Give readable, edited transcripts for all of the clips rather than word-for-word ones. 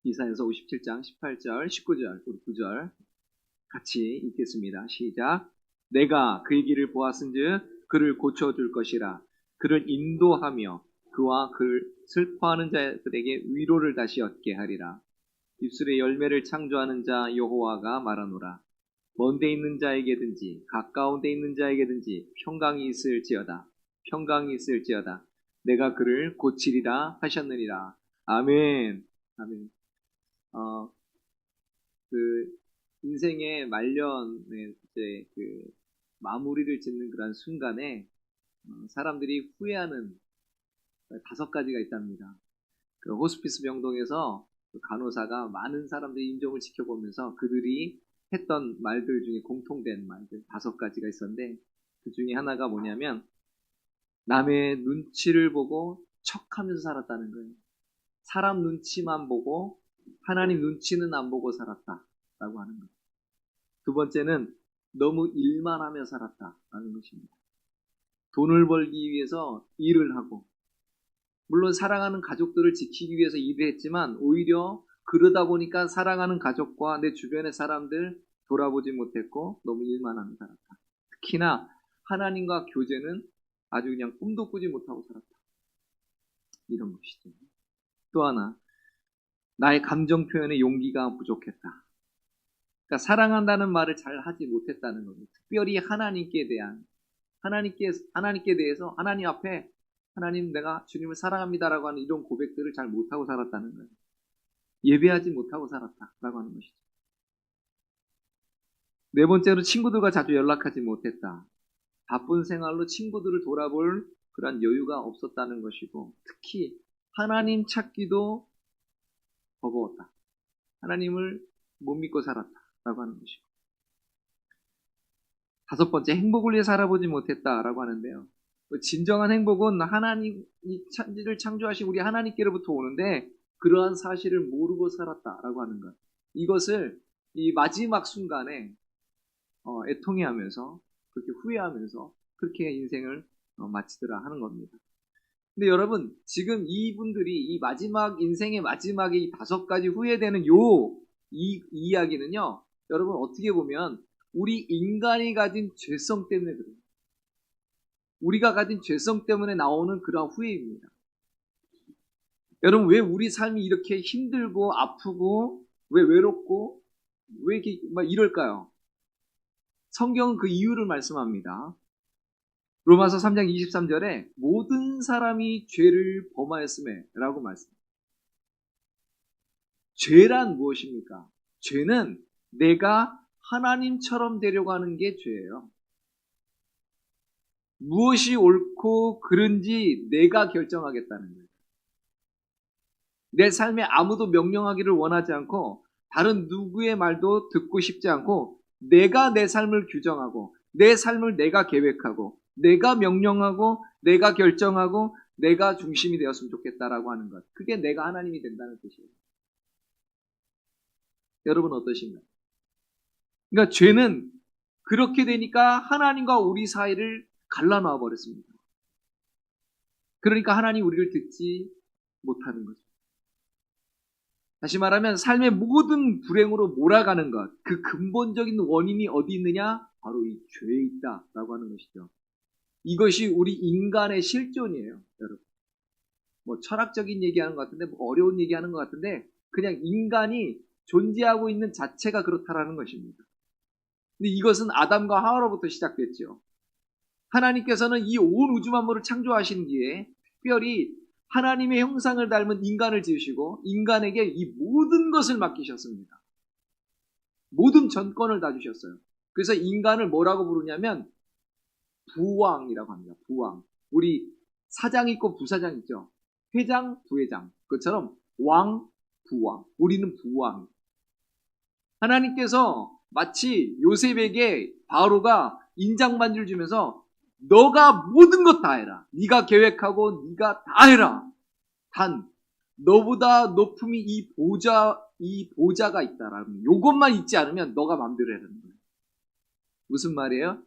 이사야서 57장 18절, 19절, 우리 9절 같이 읽겠습니다. 시작. 내가 그의 길을 보았은즉 그를 고쳐줄 것이라. 그를 인도하며 그와 그를 슬퍼하는 자들에게 위로를 다시 얻게 하리라. 입술의 열매를 창조하는 자 여호와가 말하노라. 먼데 있는 자에게든지 가까운 데 있는 자에게든지 평강이 있을지어다. 평강이 있을지어다. 내가 그를 고치리라 하셨느니라. 아멘. 아멘. 그 인생의 말년에 이제 그 마무리를 짓는 그런 순간에 사람들이 후회하는 5가지가 있답니다. 그 호스피스 병동에서 그 간호사가 많은 사람들의 임종을 지켜보면서 그들이 했던 말들 중에 공통된 말들 5가지가 있었는데, 그 중에 하나가 뭐냐면 남의 눈치를 보고 척하면서 살았다는 거예요. 사람 눈치만 보고 하나님 눈치는 안 보고 살았다라고 하는 거예요. 두 번째는 너무 일만 하며 살았다라는 것입니다. 돈을 벌기 위해서 일을 하고, 물론 사랑하는 가족들을 지키기 위해서 일을 했지만 오히려 그러다 보니까 사랑하는 가족과 내 주변의 사람들 돌아보지 못했고 너무 일만 하며 살았다. 특히나 하나님과 교제는 아주 그냥 꿈도 꾸지 못하고 살았다. 이런 것이죠. 또 하나, 나의 감정 표현에 용기가 부족했다. 그러니까 사랑한다는 말을 잘 하지 못했다는 겁니다. 특별히 하나님께 대해서 하나님 앞에 하나님 내가 주님을 사랑합니다라고 하는 이런 고백들을 잘 못하고 살았다는 거예요. 예배하지 못하고 살았다라고 하는 것이죠. 네 번째로 친구들과 자주 연락하지 못했다. 바쁜 생활로 친구들을 돌아볼 그런 여유가 없었다는 것이고, 특히 하나님 찾기도 버거웠다. 하나님을 못 믿고 살았다라고 하는 것이고, 5번째, 행복을 위해 살아보지 못했다라고 하는데요. 진정한 행복은 하나님을 창조하신 우리 하나님께로부터 오는데 그러한 사실을 모르고 살았다라고 하는 것. 이것을 이 마지막 순간에 애통해하면서 그렇게 후회하면서 그렇게 인생을 마치더라 하는 겁니다. 근데 여러분, 지금 이분들이 이 마지막 인생의 마지막에 이 5가지 후회되는 이 이야기는요, 여러분 어떻게 보면 우리 인간이 가진 죄성 때문에 그래요. 우리가 가진 죄성 때문에 나오는 그런 후회입니다. 여러분, 왜 우리 삶이 이렇게 힘들고 아프고 왜 외롭고 왜 이렇게 막 이럴까요? 성경은 그 이유를 말씀합니다. 로마서 3장 23절에 모든 사람이 죄를 범하였음에 라고 말씀합니다. 죄란 무엇입니까? 죄는 내가 하나님처럼 되려고 하는 게 죄예요. 무엇이 옳고 그른지 내가 결정하겠다는 거예요. 내 삶에 아무도 명령하기를 원하지 않고 다른 누구의 말도 듣고 싶지 않고 내가 내 삶을 규정하고 내 삶을 내가 계획하고 내가 명령하고 내가 결정하고 내가 중심이 되었으면 좋겠다라고 하는 것. 그게 내가 하나님이 된다는 뜻이에요. 여러분 어떠신가요? 그러니까 죄는 그렇게 되니까 하나님과 우리 사이를 갈라놔 버렸습니다. 그러니까 하나님 우리를 듣지 못하는 거죠. 다시 말하면 삶의 모든 불행으로 몰아가는 것, 그 근본적인 원인이 어디 있느냐? 바로 이 죄에 있다라고 하는 것이죠. 이것이 우리 인간의 실존이에요, 여러분. 뭐 철학적인 얘기하는 것 같은데, 뭐 어려운 얘기하는 것 같은데, 그냥 인간이 존재하고 있는 자체가 그렇다라는 것입니다. 근데 이것은 아담과 하와로부터 시작됐죠. 하나님께서는 이 온 우주 만물을 창조하신 뒤에 특별히 하나님의 형상을 닮은 인간을 지으시고 인간에게 이 모든 것을 맡기셨습니다. 모든 전권을 다 주셨어요. 그래서 인간을 뭐라고 부르냐면 부왕이라고 합니다. 부왕. 우리 사장 있고 부사장 있죠. 회장, 부회장. 그것처럼 왕, 부왕. 우리는 부왕. 하나님께서 마치 요셉에게 바로가 인장반지를 주면서 너가 모든 것 다 해라. 네가 계획하고 네가 다 해라. 단 너보다 높음이 이 보좌가 있다라는 요것만 잊지 않으면 너가 마음대로 해라는 거예요. 무슨 말이에요?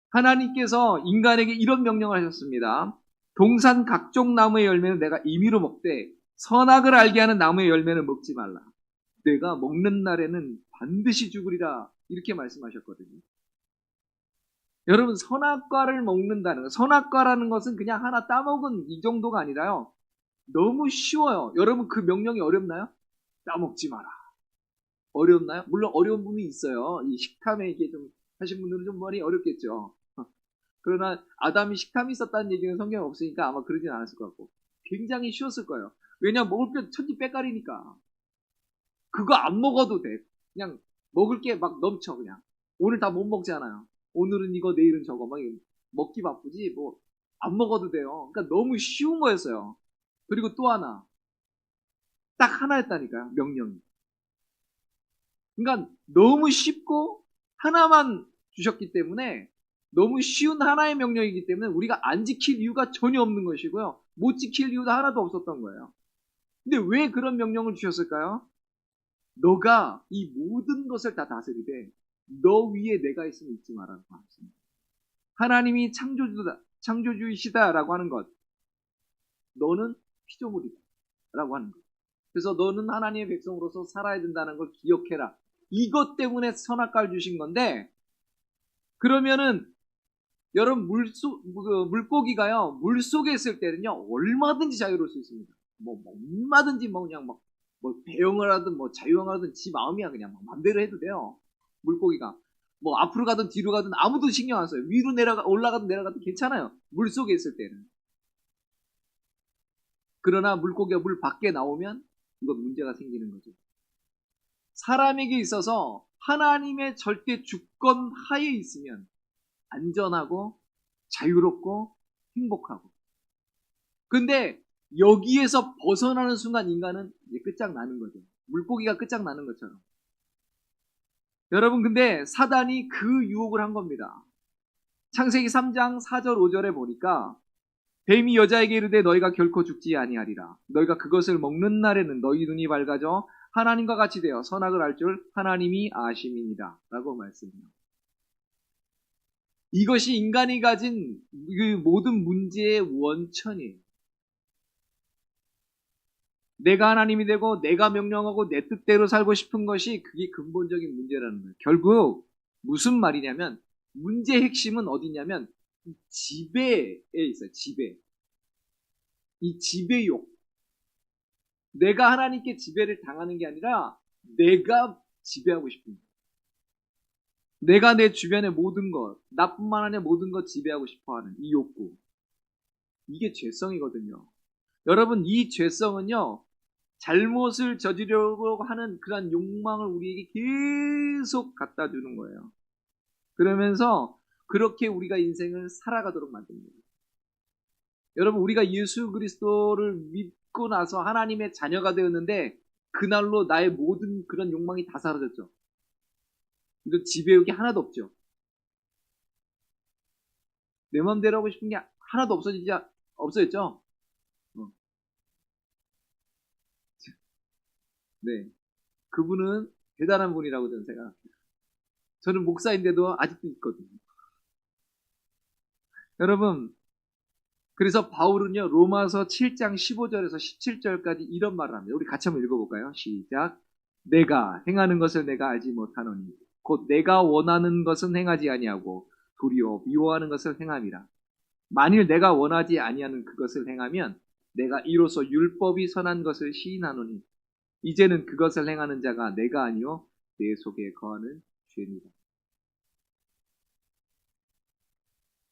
하나님께서 인간에게 이런 명령을 하셨습니다. 동산 각종 나무의 열매는 내가 임의로 먹되 선악을 알게 하는 나무의 열매는 먹지 말라. 내가 먹는 날에는 반드시 죽으리라. 이렇게 말씀하셨거든요. 여러분, 선악과를 먹는다는 것, 선악과라는 것은 그냥 하나 따먹은 이 정도가 아니라요. 너무 쉬워요. 여러분, 그 명령이 어렵나요? 따먹지 마라. 어렵나요? 물론 어려운 부분이 있어요. 이 식탐에 이게 좀 하신 분들은 좀 많이 어렵겠죠. 그러나 아담이 식탐이 있었다는 얘기는 성경에 없으니까 아마 그러진 않았을 것 같고 굉장히 쉬웠을 거예요. 왜냐 먹을 게 천지 빼깔이니까 그거 안 먹어도 돼. 그냥 먹을 게 막 넘쳐 그냥. 오늘 다 못 먹잖아요. 오늘은 이거 내일은 저거 막 먹기 바쁘지 뭐 안 먹어도 돼요. 그러니까 너무 쉬운 거였어요. 그리고 또 하나 딱 하나였다니까요. 명령이. 그러니까 너무 쉽고 하나만 주셨기 때문에 너무 쉬운 하나의 명령이기 때문에 우리가 안 지킬 이유가 전혀 없는 것이고요. 못 지킬 이유도 하나도 없었던 거예요. 근데 왜 그런 명령을 주셨을까요? 너가 이 모든 것을 다 다스리되 너 위에 내가 있으면 잊지 말라고 하셨습니다. 하나님이 창조주이시다라고 하는 것. 너는 피조물이다 라고 하는 것. 그래서 너는 하나님의 백성으로서 살아야 된다는 걸 기억해라. 이것 때문에 선악과를 주신 건데 그러면은 여러분 물고기가요 물속에 있을 때는요 얼마든지 자유로울 수 있습니다. 뭐 얼마든지 뭐 그냥 뭐 배영을 하든 뭐 자유형을 하든 지 마음이야 그냥 뭐 맘대로 해도 돼요. 물고기가 뭐 앞으로 가든 뒤로 가든 아무도 신경 안 써요. 위로 올라가든 내려가든 괜찮아요. 물속에 있을 때는. 그러나 물고기가 물 밖에 나오면 이건 문제가 생기는 거죠. 사람에게 있어서 하나님의 절대 주권 하에 있으면 안전하고 자유롭고 행복하고. 근데 여기에서 벗어나는 순간 인간은 이제 끝장나는 거죠. 물고기가 끝장나는 것처럼. 여러분 근데 사단이 그 유혹을 한 겁니다. 창세기 3장 4절 5절에 보니까 뱀이 여자에게 이르되 너희가 결코 죽지 아니하리라. 너희가 그것을 먹는 날에는 너희 눈이 밝아져 하나님과 같이 되어 선악을 알 줄 하나님이 아심이니라 라고 말씀해요. 이것이 인간이 가진 그 모든 문제의 원천이에요. 내가 하나님이 되고 내가 명령하고 내 뜻대로 살고 싶은 것이 그게 근본적인 문제라는 거예요. 결국 무슨 말이냐면 문제의 핵심은 어디냐면 지배에 있어요. 지배. 이 지배욕. 내가 하나님께 지배를 당하는 게 아니라 내가 지배하고 싶은 거예요. 내가 내 주변의 모든 것, 나뿐만 아니라 모든 것 지배하고 싶어하는 이 욕구. 이게 죄성이거든요. 여러분 이 죄성은요. 잘못을 저지르려고 하는 그런 욕망을 우리에게 계속 갖다 주는 거예요. 그러면서 그렇게 우리가 인생을 살아가도록 만듭니다. 여러분 우리가 예수 그리스도를 믿고 나서 하나님의 자녀가 되었는데 그날로 나의 모든 그런 욕망이 다 사라졌죠. 이런 지배욕이 하나도 없죠. 내 마음대로 하고 싶은 게 하나도 없어졌죠. 네, 그분은 대단한 분이라고 저는 생각합니다. 저는 목사인데도 아직도 있거든요. 여러분, 그래서 바울은요, 로마서 7장 15절에서 17절까지 이런 말을 합니다. 우리 같이 한번 읽어볼까요? 시작. 내가 행하는 것을 내가 알지 못하노니 곧 내가 원하는 것은 행하지 아니하고 도리어 미워하는 것을 행함이라. 만일 내가 원하지 아니하는 그것을 행하면 내가 이로써 율법이 선한 것을 시인하노니 이제는 그것을 행하는 자가 내가 아니요 내 속에 거하는 죄니라.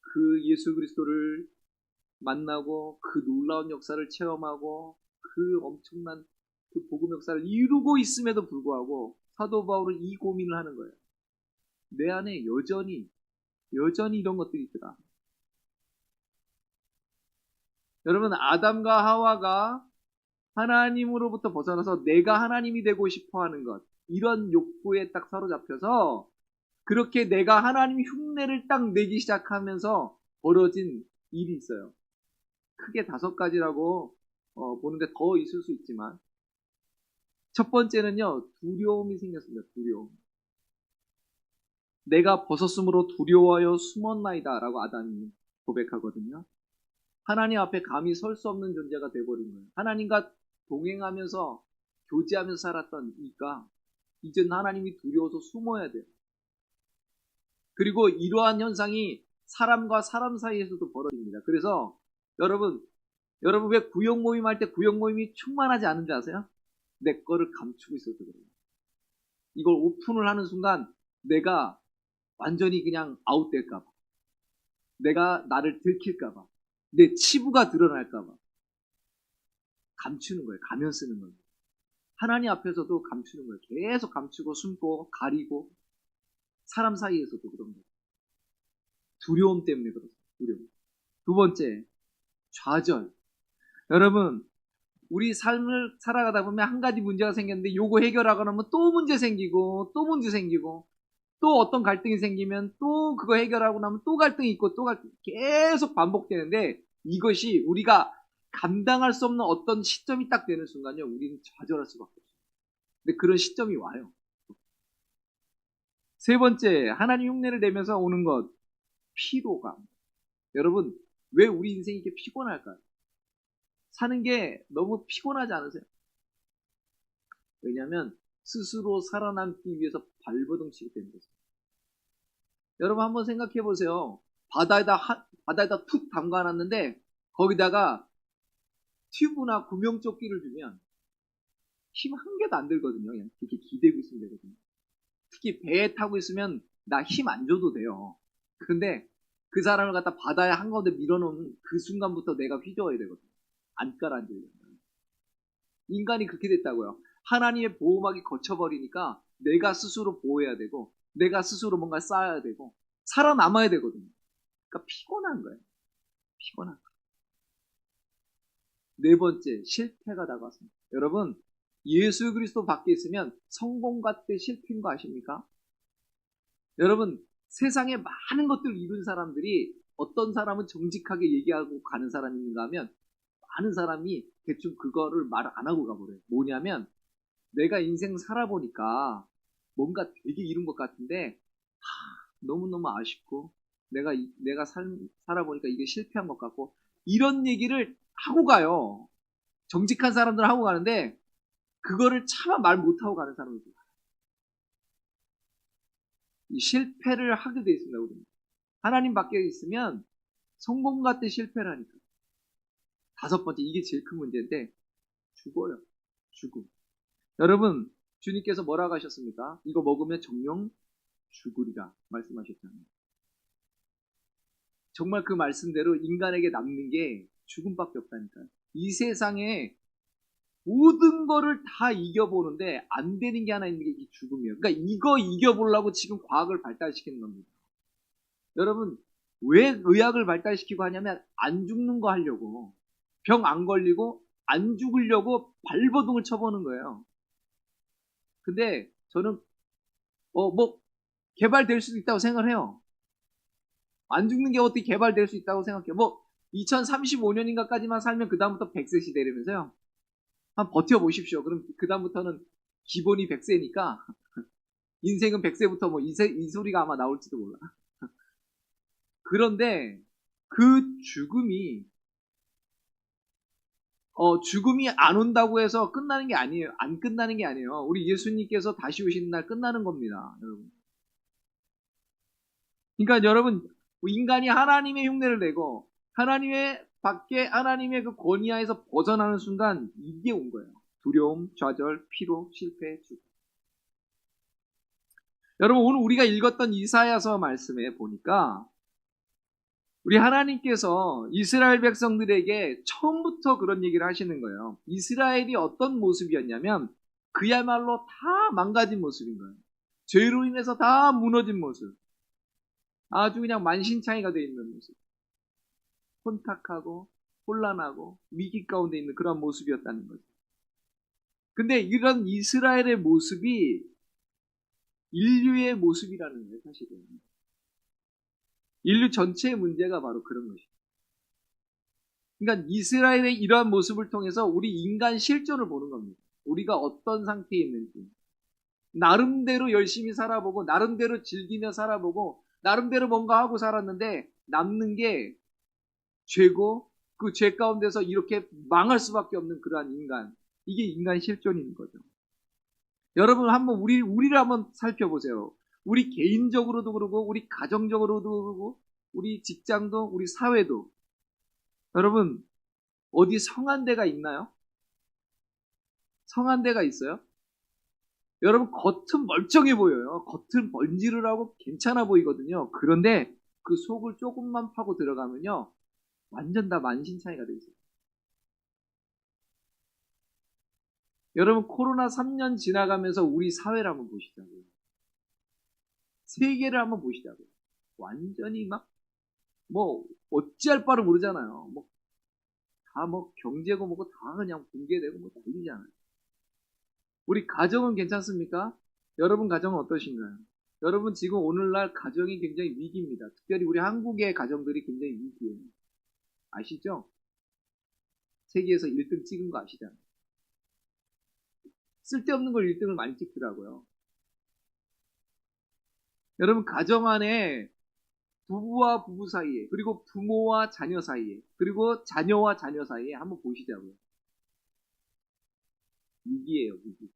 그 예수 그리스도를 만나고 그 놀라운 역사를 체험하고 그 엄청난 그 복음 역사를 이루고 있음에도 불구하고 사도 바울은 이 고민을 하는 거예요. 내 안에 여전히 이런 것들이 있더라. 여러분 아담과 하와가 하나님으로부터 벗어나서 내가 하나님이 되고 싶어하는 것 이런 욕구에 딱 사로잡혀서 그렇게 내가 하나님 흉내를 딱 내기 시작하면서 벌어진 일이 있어요. 크게 5가지라고 보는데 더 있을 수 있지만 첫 번째는요 두려움이 생겼습니다. 두려움. 내가 벗었으므로 두려워하여 숨었나이다 라고 아담이 고백하거든요. 하나님 앞에 감히 설 수 없는 존재가 돼버린 거예요. 하나님과 동행하면서 교제하면서 살았던 이가 이제는 하나님이 두려워서 숨어야 돼요. 그리고 이러한 현상이 사람과 사람 사이에서도 벌어집니다. 그래서 여러분 왜 구역 모임 할 때 구역 모임이 충만하지 않은지 아세요? 내 거를 감추고 있어서 그래요. 이걸 오픈을 하는 순간 내가 완전히 그냥 아웃될까봐, 내가 나를 들킬까봐, 내 치부가 드러날까봐 감추는 거예요. 가면 쓰는 거예요. 하나님 앞에서도 감추는 거예요. 계속 감추고 숨고 가리고, 사람 사이에서도 그런 거예요. 두려움 때문에 그렇습니다. 두려움. 두 번째, 좌절. 여러분, 우리 삶을 살아가다 보면 한 가지 문제가 생겼는데 요거 해결하고 나면 또 문제 생기고 또 문제 생기고 또 어떤 갈등이 생기면 또 그거 해결하고 나면 또 갈등이 있고 또 갈등, 계속 반복되는데 이것이 우리가 감당할 수 없는 어떤 시점이 딱 되는 순간요, 우리는 좌절할 수밖에 없어요. 근데 그런 시점이 와요. 세 번째, 하나님 흉내를 내면서 오는 것, 피로감. 여러분, 왜 우리 인생이 이렇게 피곤할까요? 사는 게 너무 피곤하지 않으세요? 왜냐하면 스스로 살아남기 위해서 발버둥 치기 때문이죠. 여러분 한번 생각해 보세요. 바다에다 툭 담가놨는데 거기다가 튜브나 구명조끼를 주면 힘 한 개도 안 들거든요. 그냥 이렇게 기대고 있으면 되거든요. 특히 배에 타고 있으면 나 힘 안 줘도 돼요. 그런데 그 사람을 갖다 바다에 한가운데 밀어놓은 그 순간부터 내가 휘저어야 되거든요. 안 깔아앉으려면. 인간이 그렇게 됐다고요. 하나님의 보호막이 거쳐버리니까 내가 스스로 보호해야 되고 내가 스스로 뭔가 쌓아야 되고 살아남아야 되거든요. 그러니까 피곤한 거예요. 피곤한 거예요. 네 번째, 실패가 다가왔습니다. 여러분, 예수 그리스도 밖에 있으면 성공과 때 실패인 거 아십니까? 여러분, 세상에 많은 것들을 이룬 사람들이 어떤 사람은 정직하게 얘기하고 가는 사람이 있는가 하면 많은 사람이 대충 그거를 말 안 하고 가버려요. 뭐냐면 내가 인생 살아보니까 뭔가 되게 이룬 것 같은데 너무너무 아쉽고 내가 살아보니까 이게 실패한 것 같고 이런 얘기를 하고 가요. 정직한 사람들은 하고 가는데 그거를 차마 말 못하고 가는 사람들. 이 실패를 하게 돼 있습니다. 우리는. 하나님 밖에 있으면 성공과 때 실패를 하니까. 다섯 번째, 이게 제일 큰 문제인데 죽어요. 죽음. 여러분, 주님께서 뭐라고 하셨습니까? 이거 먹으면 정령 죽으리라 말씀하셨잖아요. 정말 그 말씀대로 인간에게 남는 게 죽음밖에 없다니까요. 이 세상에 모든 거를 다 이겨보는데 안 되는 게 하나 있는 게 이 죽음이에요. 그러니까 이거 이겨보려고 지금 과학을 발달시키는 겁니다. 여러분, 왜 의학을 발달시키고 하냐면 안 죽는 거 하려고, 병 안 걸리고 안 죽으려고 발버둥을 쳐보는 거예요. 근데 저는 뭐 개발될 수도 있다고 생각을 해요. 안 죽는 게 어떻게 개발될 수 있다고 생각해요. 뭐 2035년인가까지만 살면 그 다음부터 100세 시대라면서요. 한번 버텨보십시오. 그럼 그 다음부터는 기본이 100세니까 인생은 100세부터 뭐 이 소리가 아마 나올지도 몰라. 그런데 그 죽음이 안 온다고 해서 끝나는 게 아니에요. 안 끝나는 게 아니에요. 우리 예수님께서 다시 오시는 날 끝나는 겁니다. 여러분. 그러니까 여러분, 인간이 하나님의 흉내를 내고 하나님의 밖에 하나님의 그 권위하에서 벗어나는 순간 이게 온 거예요. 두려움, 좌절, 피로, 실패, 죽음. 여러분, 오늘 우리가 읽었던 이사야서 말씀에 보니까 우리 하나님께서 이스라엘 백성들에게 처음부터 그런 얘기를 하시는 거예요. 이스라엘이 어떤 모습이었냐면 그야말로 다 망가진 모습인 거예요. 죄로 인해서 다 무너진 모습. 아주 그냥 만신창이가 되어 있는 모습. 혼탁하고 혼란하고 위기 가운데 있는 그런 모습이었다는 거죠. 근데 이런 이스라엘의 모습이 인류의 모습이라는 거예요, 사실은. 인류 전체의 문제가 바로 그런 것이죠. 그러니까 이스라엘의 이러한 모습을 통해서 우리 인간 실존을 보는 겁니다. 우리가 어떤 상태에 있는지. 나름대로 열심히 살아보고 나름대로 즐기며 살아보고 나름대로 뭔가 하고 살았는데 남는 게 죄고 그 죄 가운데서 이렇게 망할 수밖에 없는 그러한 인간. 이게 인간 실존인 거죠. 여러분 한번 우리를 한번 살펴보세요. 우리 개인적으로도 그러고 우리 가정적으로도 그러고 우리 직장도 우리 사회도 여러분 어디 성한 데가 있나요? 성한 데가 있어요? 여러분 겉은 멀쩡해 보여요. 겉은 번지르르하고 괜찮아 보이거든요. 그런데 그 속을 조금만 파고 들어가면요. 완전 다 만신창이가 돼 있어요. 여러분 코로나 3년 지나가면서 우리 사회를 한번 보시자고요. 세계를 한번 보시자고요. 완전히 막 뭐 어찌할 바를 모르잖아요. 뭐 다 뭐 경제고 뭐고 다 그냥 붕괴되고 뭐 난리잖아요. 우리 가정은 괜찮습니까? 여러분 가정은 어떠신가요? 여러분 지금 오늘날 가정이 굉장히 위기입니다. 특별히 우리 한국의 가정들이 굉장히 위기예요. 아시죠? 세계에서 1등 찍은 거 아시잖아요. 쓸데없는 걸 1등을 많이 찍더라고요. 여러분 가정 안에 부부와 부부 사이에 그리고 부모와 자녀 사이에 그리고 자녀와 자녀 사이에 한번 보시자고요. 위기예요, 위기.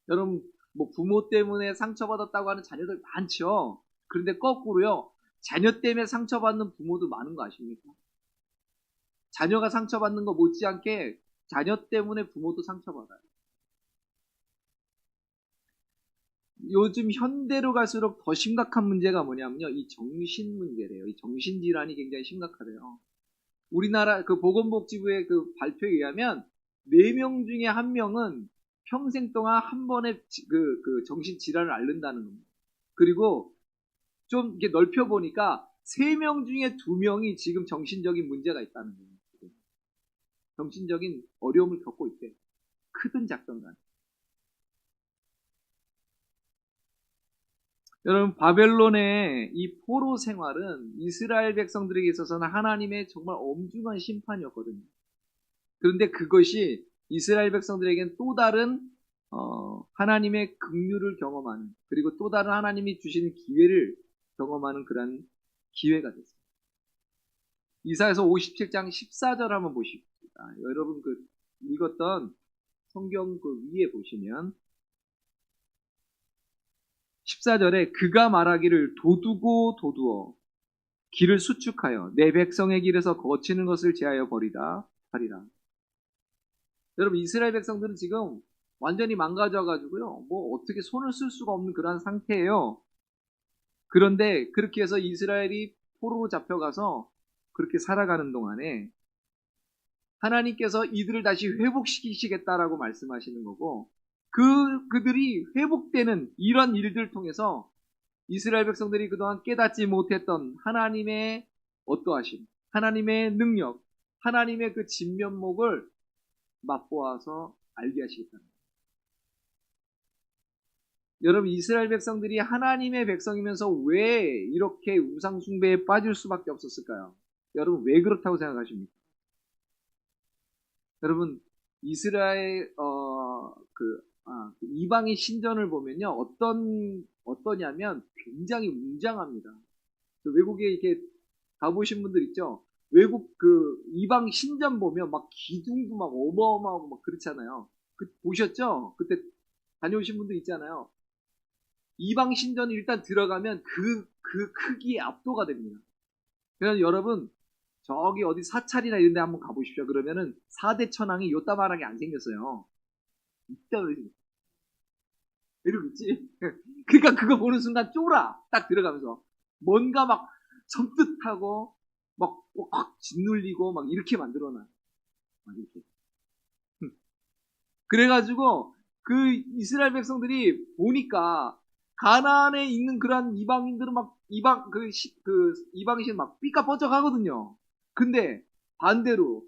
여러분 뭐 부모 때문에 상처받았다고 하는 자녀들 많죠. 그런데 거꾸로요. 자녀 때문에 상처받는 부모도 많은 거 아십니까? 자녀가 상처받는 거 못지않게 자녀 때문에 부모도 상처받아요. 요즘 현대로 갈수록 더 심각한 문제가 뭐냐면요. 이 정신 문제래요. 이 정신질환이 굉장히 심각하대요. 우리나라 그 보건복지부의 그 발표에 의하면 4명 중에 1명은 평생 동안 한 번에 그 정신질환을 앓는다는 겁니다. 그리고 좀 이렇게 넓혀보니까 3명 중에 2명이 지금 정신적인 문제가 있다는 거예요. 정신적인 어려움을 겪고 있대. 크든 작든 간에. 여러분 바벨론의 이 포로 생활은 이스라엘 백성들에게 있어서는 하나님의 정말 엄중한 심판이었거든요. 그런데 그것이 이스라엘 백성들에게는 또 다른 하나님의 긍휼을 경험하는 그리고 또 다른 하나님이 주시는 기회를 경험하는 그런 기회가 됐습니다. 이사야서 57장 14절 한번 보십시다. 여러분 그 읽었던 성경 그 위에 보시면 14절에 그가 말하기를 도두고 도두어 길을 수축하여 내 백성의 길에서 거치는 것을 제하여 버리라 하리라. 여러분 이스라엘 백성들은 지금 완전히 망가져가지고요. 뭐 어떻게 손을 쓸 수가 없는 그러한 상태예요. 그런데 그렇게 해서 이스라엘이 포로로 잡혀가서 그렇게 살아가는 동안에 하나님께서 이들을 다시 회복시키시겠다라고 말씀하시는 거고 그들이 회복되는 이런 일들을 통해서 이스라엘 백성들이 그동안 깨닫지 못했던 하나님의 어떠하심, 하나님의 능력, 하나님의 그 진면목을 맛보아서 알게 하시겠다는 거예요. 여러분 이스라엘 백성들이 하나님의 백성이면서 왜 이렇게 우상 숭배에 빠질 수밖에 없었을까요? 여러분 왜 그렇다고 생각하십니까? 여러분 이스라엘 이방인 신전을 보면요 어떠냐면 굉장히 웅장합니다. 외국에 이렇게 가보신 분들 있죠? 외국 그 이방 신전 보면 막 기둥도 막 어마어마하고 막 그렇잖아요. 보셨죠? 그때 다녀오신 분들 있잖아요. 이방 신전이 일단 들어가면 그 크기에 압도가 됩니다. 그래서 여러분 저기 어디 사찰이나 이런 데 한번 가보십시오. 그러면은 4대 천왕이 요따만하게 안 생겼어요. 이따 이러고 있지. 그러니까 그거 보는 순간 쫄아. 딱 들어가면서 뭔가 막 섬뜩하고 막 확 짓눌리고 막 이렇게 만들어놔. 막 이렇게. 그래가지고 그 이스라엘 백성들이 보니까 가나안에 있는 그런 이방인들은 막 이방신 막 삐까뻔쩍하거든요. 근데 반대로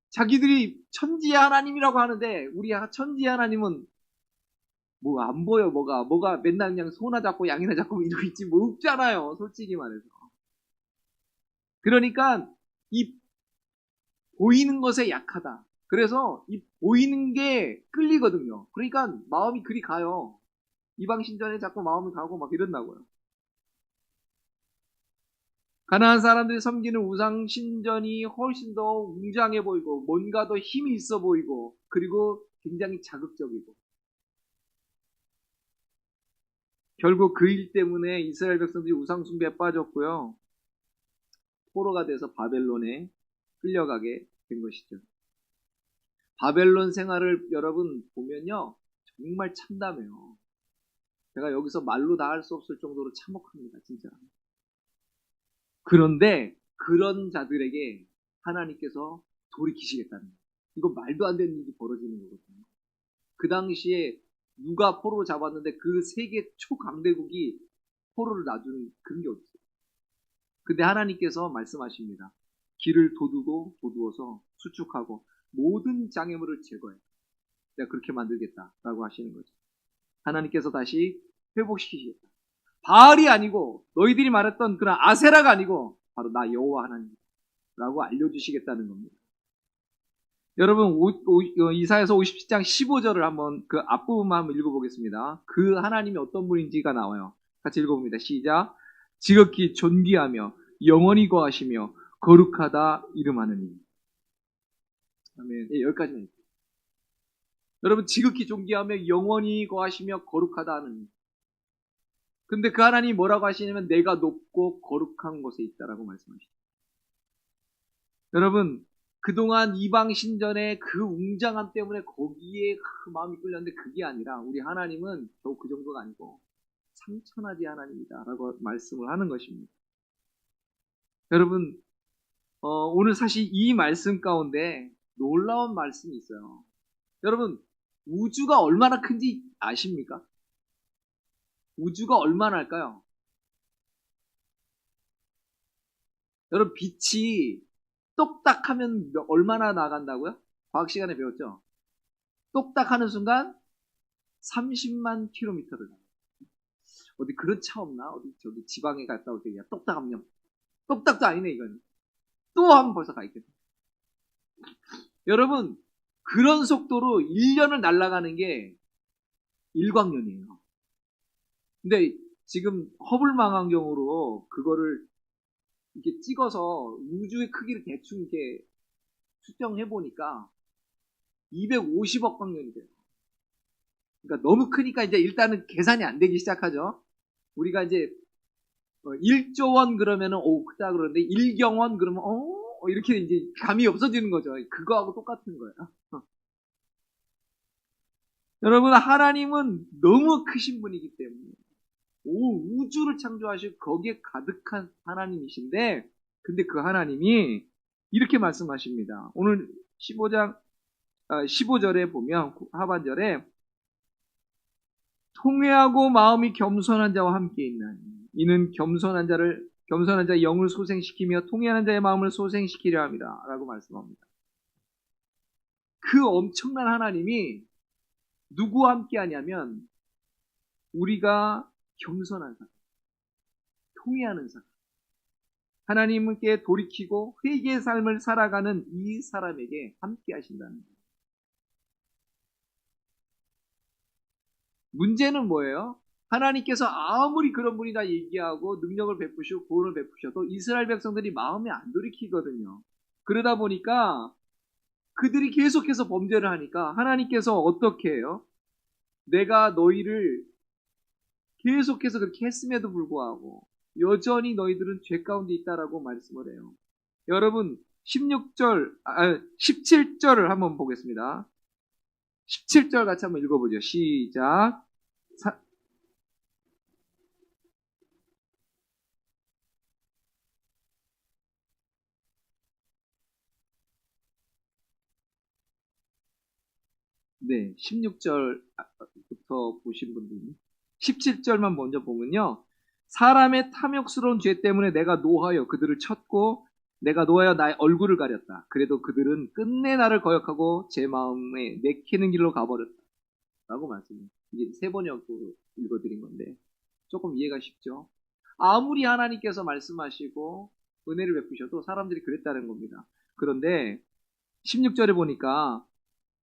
자기들이 천지의 하나님이라고 하는데 우리 천지의 하나님은 뭐 안 보여 뭐가 맨날 그냥 소나 잡고 양이나 잡고 이러고 있지 뭐 없잖아요. 솔직히 말해서. 그러니까 이 보이는 것에 약하다. 그래서 이 보이는 게 끌리거든요. 그러니까 마음이 그리 가요. 이방 신전에 자꾸 마음이 가고 막 이런다고요. 가나안 사람들이 섬기는 우상 신전이 훨씬 더 웅장해 보이고 뭔가 더 힘이 있어 보이고 그리고 굉장히 자극적이고 결국 그 일 때문에 이스라엘 백성들이 우상 숭배에 빠졌고요. 포로가 돼서 바벨론에 끌려가게 된 것이죠. 바벨론 생활을 여러분 보면요. 정말 참담해요. 제가 여기서 말로 다 할 수 없을 정도로 참혹합니다. 진짜. 그런데 그런 자들에게 하나님께서 돌이키시겠다는 거예요. 이거 말도 안 되는 일이 벌어지는 거거든요. 그 당시에 누가 포로를 잡았는데 그 세계 초강대국이 포로를 놔주는 그런 게 어딨어요. 근데 하나님께서 말씀하십니다. 길을 도두어서 수축하고 모든 장애물을 제거해. 내가 그렇게 만들겠다라고 하시는 거죠. 하나님께서 다시 회복시키시겠다. 바알이 아니고 너희들이 말했던 그런 아세라가 아니고 바로 나 여호와 하나님이라고 알려주시겠다는 겁니다. 여러분 이사야서 57장 15절을 한번 그 앞부분만 한번 읽어보겠습니다. 그 하나님이 어떤 분인지가 나와요. 같이 읽어봅니다. 시작. 지극히 존귀하며 영원히 거하시며 거룩하다 이름하느니. 아멘. 예, 여기까지만 읽게요. 여러분 지극히 존귀하며 영원히 거하시며 거룩하다 하느니. 근데 그 하나님이 뭐라고 하시냐면 내가 높고 거룩한 곳에 있다라고 말씀하시죠. 여러분 그동안 이방 신전의 그 웅장함 때문에 거기에 그 마음이 끌렸는데 그게 아니라 우리 하나님은 겨우 그 정도가 아니고 상천하지 하나님이다라고 말씀을 하는 것입니다. 여러분 오늘 사실 이 말씀 가운데 놀라운 말씀이 있어요. 여러분 우주가 얼마나 큰지 아십니까? 우주가 얼마나 할까요? 여러분 빛이 똑딱하면 얼마나 나간다고요? 과학 시간에 배웠죠? 똑딱하는 순간 30만 킬로미터를 나가요. 어디 그런 차 없나? 어디 저기 지방에 갔다 올 때 야 똑딱하면 똑딱도 아니네 이건. 또 하면 벌써 가 있겠네. 여러분 그런 속도로 1년을 날아가는 게 일광년이에요. 근데 지금 허블 망원경으로 그거를 이렇게 찍어서 우주의 크기를 대충 이렇게 측정해 보니까 250억 광년이 돼요. 그러니까 너무 크니까 이제 일단은 계산이 안 되기 시작하죠. 우리가 이제 1조 원 그러면은 오 크다 그러는데 1경원 그러면 이렇게 이제 감이 없어지는 거죠. 그거하고 똑같은 거예요. 여러분 하나님은 너무 크신 분이기 때문에 온 우주를 창조하시고 거기에 가득한 하나님이신데 근데 그 하나님이 이렇게 말씀하십니다. 오늘 15절에 보면 하반절에 통회하고 마음이 겸손한 자와 함께 있나니 이는 겸손한 자의 영을 소생시키며 통회하는 자의 마음을 소생시키려 합니다. 라고 말씀합니다. 그 엄청난 하나님이 누구와 함께 하냐면 우리가 겸손한 사람, 통회하는 사람, 하나님께 돌이키고 회개의 삶을 살아가는 이 사람에게 함께 하신다는 거예요. 문제는 뭐예요? 하나님께서 아무리 그런 분이다 얘기하고 능력을 베푸시고 구원을 베푸셔도 이스라엘 백성들이 마음에 안 돌이키거든요. 그러다 보니까 그들이 계속해서 범죄를 하니까 하나님께서 어떻게 해요? 내가 너희를 계속해서 그렇게 했음에도 불구하고 여전히 너희들은 죄 가운데 있다라고 말씀을 해요. 여러분 17절을 한번 보겠습니다. 17절 같이 한번 읽어보죠. 시작. 네, 16절부터 보신 분들이 17절만 먼저 보면요. 사람의 탐욕스러운 죄 때문에 내가 노하여 그들을 쳤고 내가 노하여 나의 얼굴을 가렸다. 그래도 그들은 끝내 나를 거역하고 제 마음에 내키는 길로 가버렸다. 라고 말씀해요. 이게 세 번역으로 읽어드린 건데 조금 이해가 쉽죠? 아무리 하나님께서 말씀하시고 은혜를 베푸셔도 사람들이 그랬다는 겁니다. 그런데 16절에 보니까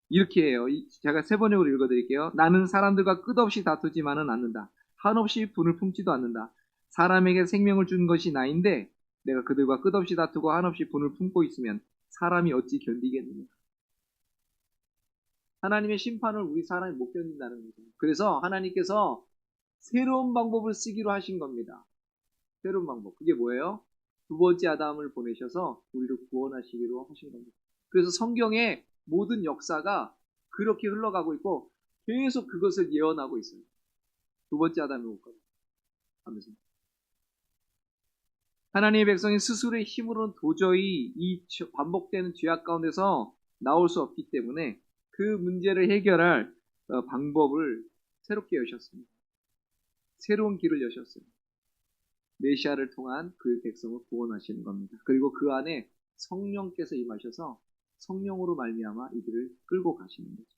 이렇게 해요. 제가 세 번역으로 읽어드릴게요. 나는 사람들과 끝없이 다투지만은 않는다. 한없이 분을 품지도 않는다. 사람에게 생명을 준 것이 나인데 내가 그들과 끝없이 다투고 한없이 분을 품고 있으면 사람이 어찌 견디겠느냐. 하나님의 심판을 우리 사람이 못 견딘다는 거죠. 그래서 하나님께서 새로운 방법을 쓰기로 하신 겁니다. 새로운 방법. 그게 뭐예요? 두 번째 아담을 보내셔서 우리를 구원하시기로 하신 겁니다. 그래서 성경의 모든 역사가 그렇게 흘러가고 있고 계속 그것을 예언하고 있어요. 두 번째 아담이 올 겁니다. 하면서. 하나님의 백성이 스스로의 힘으로는 도저히 이 반복되는 죄악 가운데서 나올 수 없기 때문에 그 문제를 해결할 방법을 새롭게 여셨습니다. 새로운 길을 여셨어요. 메시아를 통한 그 백성을 구원하시는 겁니다. 그리고 그 안에 성령께서 임하셔서 성령으로 말미암아 이들을 끌고 가시는 거죠.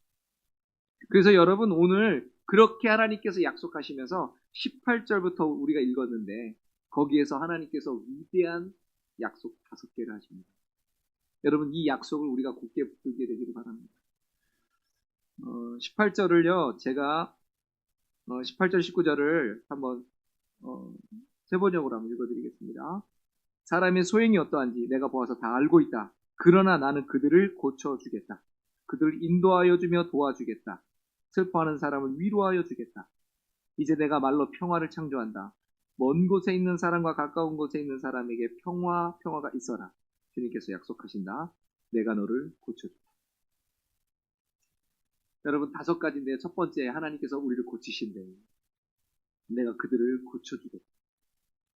그래서 여러분 오늘 그렇게 하나님께서 약속하시면서 18절부터 우리가 읽었는데 거기에서 하나님께서 위대한 약속 5개를 하십니다. 여러분 이 약속을 우리가 굳게 붙들게 되기를 바랍니다. 18절을요 제가 18절 19절을 한번 세번역으로 한번 읽어드리겠습니다. 사람의 소행이 어떠한지 내가 보아서 다 알고 있다. 그러나 나는 그들을 고쳐주겠다. 그들을 인도하여 주며 도와주겠다. 슬퍼하는 사람을 위로하여 주겠다. 이제 내가 평화를 창조한다. 먼 곳에 있는 사람과 가까운 곳에 있는 사람에게 평화가 있어라. 주님께서 약속하신다. 내가 너를 고쳐주겠다. 여러분 5가지인데 첫 번째 하나님께서 우리를 고치신대. 내가 그들을 고쳐주겠다.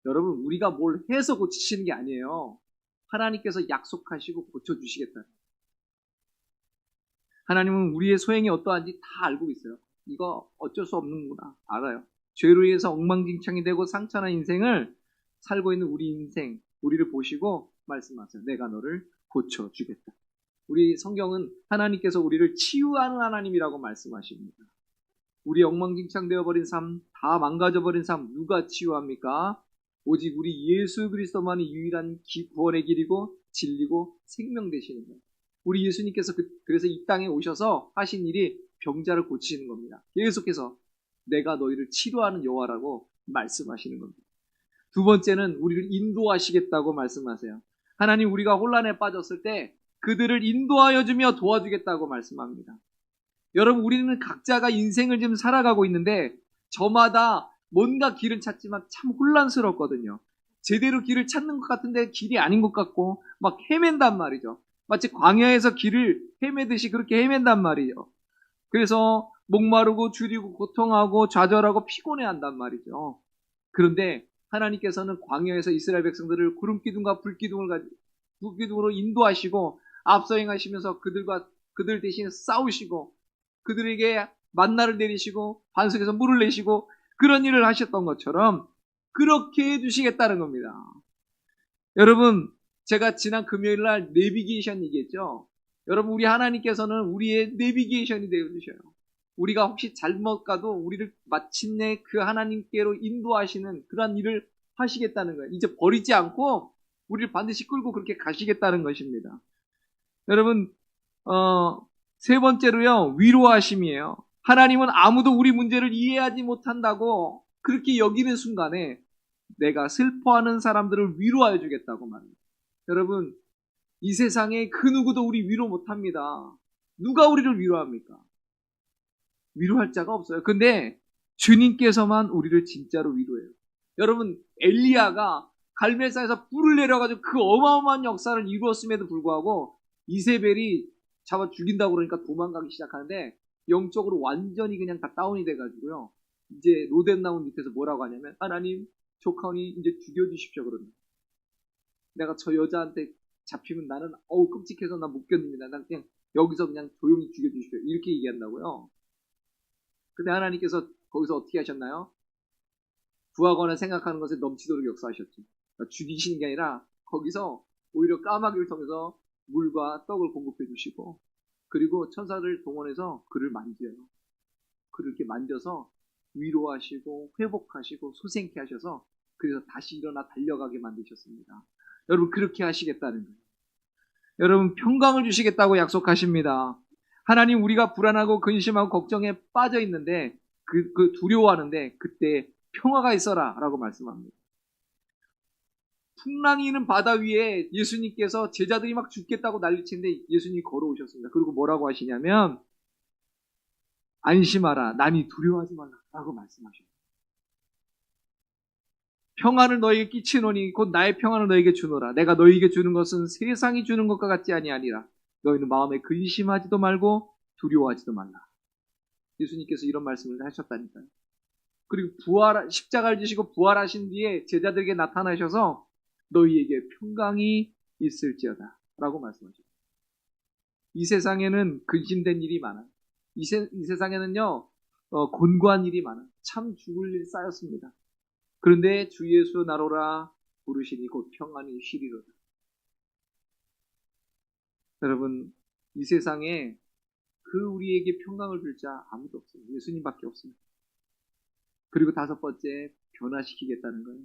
여러분 우리가 뭘 해서 고치시는 게 아니에요. 하나님께서 약속하시고 고쳐주시겠다. 하나님은 우리의 소행이 어떠한지 다 알고 있어요. 이거 어쩔 수 없는구나. 알아요. 죄로 인해서 엉망진창이 되고 상처난 인생을 살고 있는 우리 인생, 우리를 보시고 말씀하세요. 내가 너를 고쳐주겠다. 우리 성경은 하나님께서 우리를 치유하는 하나님이라고 말씀하십니다. 우리 엉망진창 되어버린 삶, 다 망가져버린 삶 누가 치유합니까? 오직 우리 예수 그리스도만이 유일한 구원의 길이고 진리고 생명 되시는 거예요. 우리 예수님께서 그래서 이 땅에 오셔서 하신 일이 병자를 고치시는 겁니다. 계속해서 내가 너희를 치료하는 여호와라고 말씀하시는 겁니다. 두 번째는 우리를 인도하시겠다고 말씀하세요. 하나님 우리가 혼란에 빠졌을 때 그들을 인도하여 주며 도와주겠다고 말씀합니다. 여러분 우리는 각자가 인생을 지금 살아가고 있는데 저마다 뭔가 길을 찾지만 참 혼란스럽거든요. 제대로 길을 찾는 것 같은데 길이 아닌 것 같고 막 헤맨단 말이죠. 마치 광야에서 길을 헤매듯이 그렇게 헤맨단 말이죠. 그래서 목마르고 주리고 고통하고 좌절하고 피곤해한단 말이죠. 그런데 하나님께서는 광야에서 이스라엘 백성들을 구름기둥과 불기둥으로 인도하시고 앞서 행하시면서 그들 대신에 싸우시고 그들에게 만나를 내리시고 반석에서 물을 내시고 그런 일을 하셨던 것처럼 그렇게 해주시겠다는 겁니다. 여러분 제가 지난 금요일 날 내비게이션 얘기했죠. 여러분 우리 하나님께서는 우리의 내비게이션이 되어주셔요. 우리가 혹시 잘못 가도 우리를 마침내 그 하나님께로 인도하시는 그런 일을 하시겠다는 거예요. 이제 버리지 않고 우리를 반드시 끌고 그렇게 가시겠다는 것입니다. 여러분 세 번째로요 위로하심이에요. 하나님은 아무도 우리 문제를 이해하지 못한다고 그렇게 여기는 순간에 내가 슬퍼하는 사람들을 위로하여 주겠다고 말합니다. 여러분 이 세상에 그 누구도 우리 위로 못합니다. 누가 우리를 위로합니까? 위로할 자가 없어요. 근데 주님께서만 우리를 진짜로 위로해요. 여러분 엘리야가 갈멜산에서 불을 내려가지고 그 어마어마한 역사를 이루었음에도 불구하고 이세벨이 잡아 죽인다고 그러니까 도망가기 시작하는데 영적으로 완전히 그냥 다 다운이 돼가지고요. 이제 로뎀나무 밑에서 뭐라고 하냐면 하나님 조카오니 이제 죽여주십시오 그럽니다. 내가 저 여자한테 잡히면 나는 끔찍해서 나 못 견딥니다. 난 그냥 여기서 그냥 조용히 죽여주십시오. 이렇게 얘기한다고요. 근데 하나님께서 거기서 어떻게 하셨나요? 구하거나 생각하는 것에 넘치도록 역사하셨죠. 그러니까 죽이시는 게 아니라 거기서 오히려 까마귀를 통해서 물과 떡을 공급해 주시고 그리고 천사를 동원해서 그를 만져요. 그를 이렇게 만져서 위로하시고 회복하시고 소생케 하셔서 그래서 다시 일어나 달려가게 만드셨습니다. 여러분 그렇게 하시겠다는 거예요. 여러분 평강을 주시겠다고 약속하십니다. 하나님 우리가 불안하고 근심하고 걱정에 빠져 있는데 그 두려워하는데 그때 평화가 있어라 라고 말씀합니다. 풍랑이 있는 바다 위에 예수님께서 제자들이 막 죽겠다고 난리치는데 예수님이 걸어오셨습니다. 그리고 뭐라고 하시냐면 안심하라, 나니 두려워하지 말라 라고 말씀하셨어요. 평안을 너에게 끼치노니 곧 나의 평안을 너에게 주노라. 내가 너에게 주는 것은 세상이 주는 것과 같지 아니하니라. 너희는 마음에 근심하지도 말고 두려워하지도 말라. 예수님께서 이런 말씀을 하셨다니까요. 그리고 십자가를 지시고 부활하신 뒤에 제자들에게 나타나셔서 너희에게 평강이 있을지어다 라고 말씀하셨어요. 이 세상에는 근심된 일이 많아요. 이 세상에는요 곤고한 일이 많아요. 참 죽을 일 쌓였습니다. 그런데 주 예수 나로라 부르시니 곧 평안이 쉬리로다. 여러분, 이 세상에 우리에게 평강을 줄 자 아무도 없어요. 예수님밖에 없습니다. 그리고 다섯 번째, 변화시키겠다는 거예요.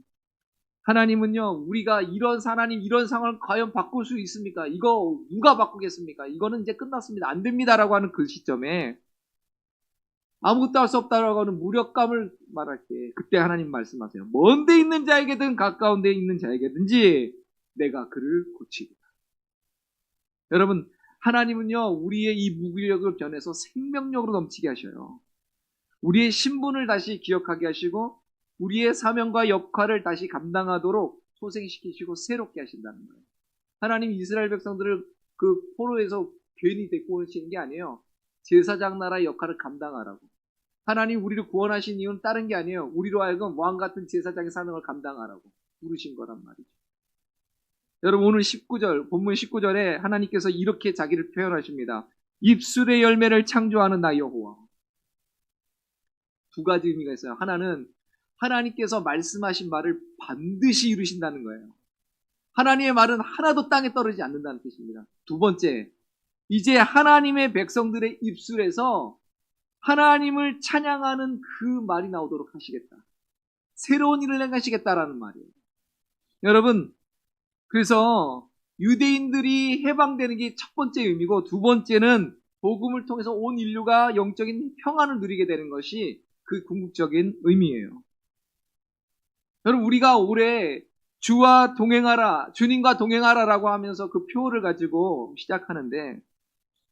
하나님은요, 우리가 이런 상황을 과연 바꿀 수 있습니까? 이거 누가 바꾸겠습니까? 이거는 이제 끝났습니다. 안 됩니다라고 하는 그 시점에 아무것도 할 수 없다라고 하는 무력감을 말할 때 그때 하나님 말씀하세요. 먼 데 있는 자에게든 가까운 데 있는 자에게든지 내가 그를 고치리라. 여러분, 하나님은요 우리의 이 무기력을 변해서 생명력으로 넘치게 하셔요. 우리의 신분을 다시 기억하게 하시고 우리의 사명과 역할을 다시 감당하도록 소생시키시고 새롭게 하신다는 거예요. 하나님 이스라엘 백성들을 그 포로에서 괜히 데리고 오시는 게 아니에요. 제사장 나라의 역할을 감당하라고. 하나님 우리를 구원하신 이유는 다른 게 아니에요. 우리로 하여금 왕 같은 제사장의 사명을 감당하라고 부르신 거란 말이죠. 여러분, 오늘 19절, 본문 19절에 하나님께서 이렇게 자기를 표현하십니다. 입술의 열매를 창조하는 나 여호와. 두 가지 의미가 있어요. 하나는 하나님께서 말씀하신 말을 반드시 이루신다는 거예요. 하나님의 말은 하나도 땅에 떨어지지 않는다는 뜻입니다. 두 번째, 이제 하나님의 백성들의 입술에서 하나님을 찬양하는 그 말이 나오도록 하시겠다. 새로운 일을 행하시겠다라는 말이에요. 여러분, 그래서 유대인들이 해방되는 게 첫 번째 의미고 두 번째는 복음을 통해서 온 인류가 영적인 평안을 누리게 되는 것이 그 궁극적인 의미예요. 여러분, 우리가 올해 주와 동행하라, 주님과 동행하라라고 하면서 그 표를 가지고 시작하는데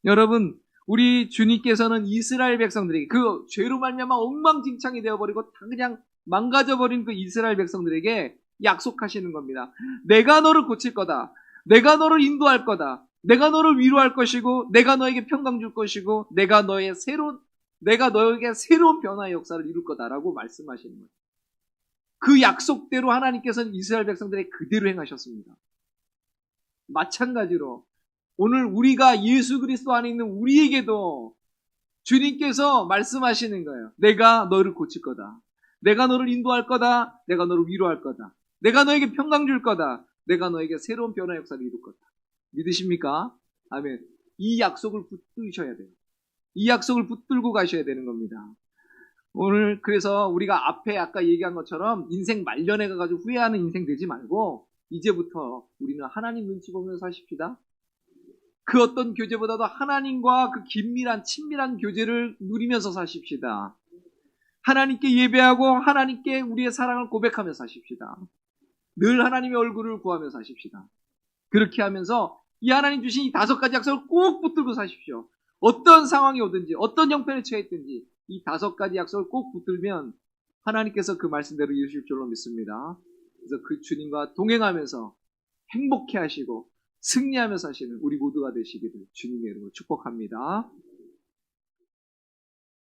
여러분, 우리 주님께서는 이스라엘 백성들에게 그 죄로 말미암아 엉망진창이 되어버리고 그냥 망가져버린 그 이스라엘 백성들에게 약속하시는 겁니다. 내가 너를 고칠 거다. 내가 너를 인도할 거다. 내가 너를 위로할 것이고 내가 너에게 평강 줄 것이고 내가 너에게 새로운 변화의 역사를 이룰 거다라고 말씀하시는 거예요. 그 약속대로 하나님께서는 이스라엘 백성들에게 그대로 행하셨습니다. 마찬가지로 오늘 우리가 예수 그리스도 안에 있는 우리에게도 주님께서 말씀하시는 거예요. 내가 너를 고칠 거다. 내가 너를 인도할 거다. 내가 너를 위로할 거다. 내가 너에게 평강 줄 거다. 내가 너에게 새로운 변화 역사를 이룰 거다. 믿으십니까? 아멘. 이 약속을 붙드셔야 돼요. 이 약속을 붙들고 가셔야 되는 겁니다. 오늘 그래서 우리가 앞에 아까 얘기한 것처럼 인생 말년에 가가지고 후회하는 인생 되지 말고 이제부터 우리는 하나님 눈치 보면서 사십시다. 그 어떤 교제보다도 하나님과 그 긴밀한 친밀한 교제를 누리면서 사십시다. 하나님께 예배하고 하나님께 우리의 사랑을 고백하며 사십시다. 늘 하나님의 얼굴을 구하며 사십시다. 그렇게 하면서 이 하나님 주신 이 5가지 약속을 꼭 붙들고 사십시오. 어떤 상황이 오든지 어떤 형편에 처했든지 이 5가지 약속을 꼭 붙들면 하나님께서 그 말씀대로 이루실 줄로 믿습니다. 그래서 그 주님과 동행하면서 행복해 하시고 승리하며 사시는 우리 모두가 되시기를 주님의 이름으로 축복합니다.